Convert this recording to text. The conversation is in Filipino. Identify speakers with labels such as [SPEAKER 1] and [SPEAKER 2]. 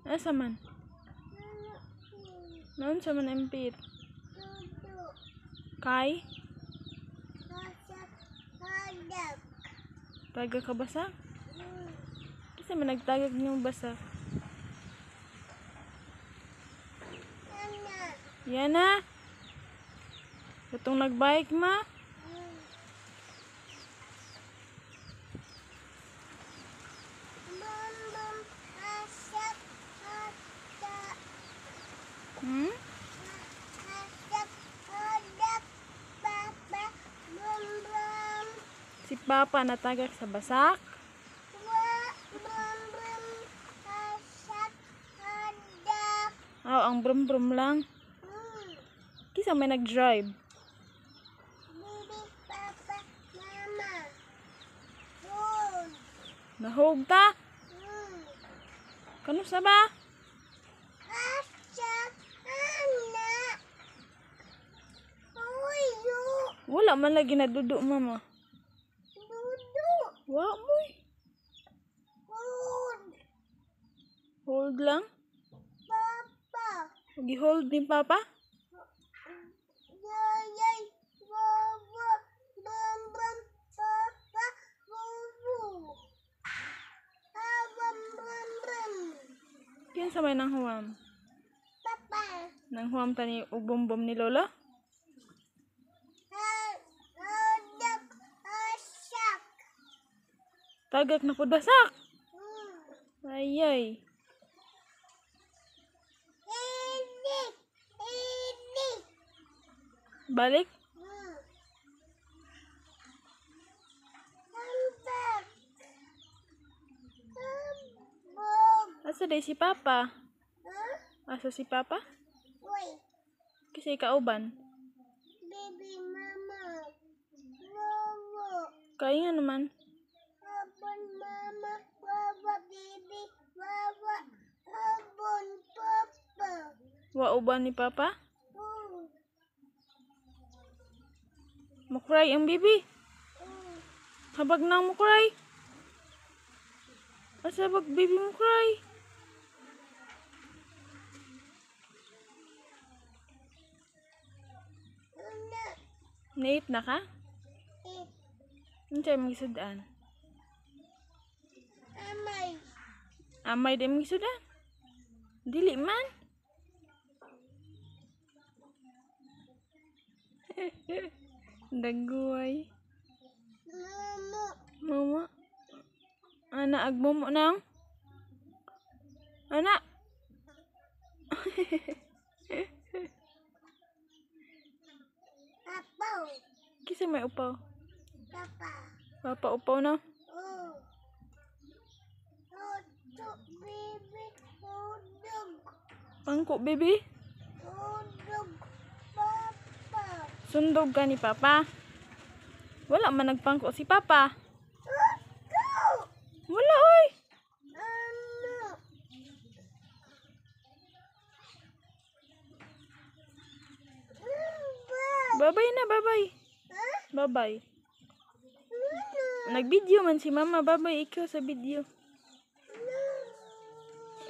[SPEAKER 1] Asa man? Naon sa man impit? Kay? Tagak ka basak? Kasi man nagtagak niyong basak. Yana? Katong nagbike ma? Hmm? Si Papa natagak sa basak? Oh, ang brum-brum lang. Kisa may nag-drive. Nahog ta? Kano sa ba? Wala man lagi nadudo mama. Wa moy. Hold lang? Gi-hold ni Papa? Yan sa may nanghuam. Nanghuam tani ubom-bom ni Lola? Tagak na pud basak. Ayay. Balik? Asa day si Papa? Asa si Papa? Kasi kauban.
[SPEAKER 2] Baby mama.
[SPEAKER 1] Kaya nga naman.
[SPEAKER 2] Abon mama. Wawa baby. Wawa. Abon papa.
[SPEAKER 1] Wa uban ni Papa? Mukray ang bibi. Habag na mukray. Asa bag bibi mukray? Nait na ka? Unsay mong isudan?
[SPEAKER 2] Amay.
[SPEAKER 1] Amay din mong isudan? Dili man. Daguay.
[SPEAKER 2] Mama.
[SPEAKER 1] Mama. Ana agmomo nang? Ana.
[SPEAKER 2] Apaw.
[SPEAKER 1] Kisa may upaw?
[SPEAKER 2] Papa.
[SPEAKER 1] Papa upaw na?
[SPEAKER 2] Oh. Hotdog baby. Hotdog.
[SPEAKER 1] Pangko baby?
[SPEAKER 2] Hotdog. Papa.
[SPEAKER 1] Sundog ka ni Papa? Wala man nagpangko si Papa.
[SPEAKER 2] Hotdog.
[SPEAKER 1] Wala oy.
[SPEAKER 2] Ano?
[SPEAKER 1] Babay na, babay.
[SPEAKER 2] Huh?
[SPEAKER 1] Babay.
[SPEAKER 2] Ano?
[SPEAKER 1] Nag-video man si Mama. Babay ikaw sa video.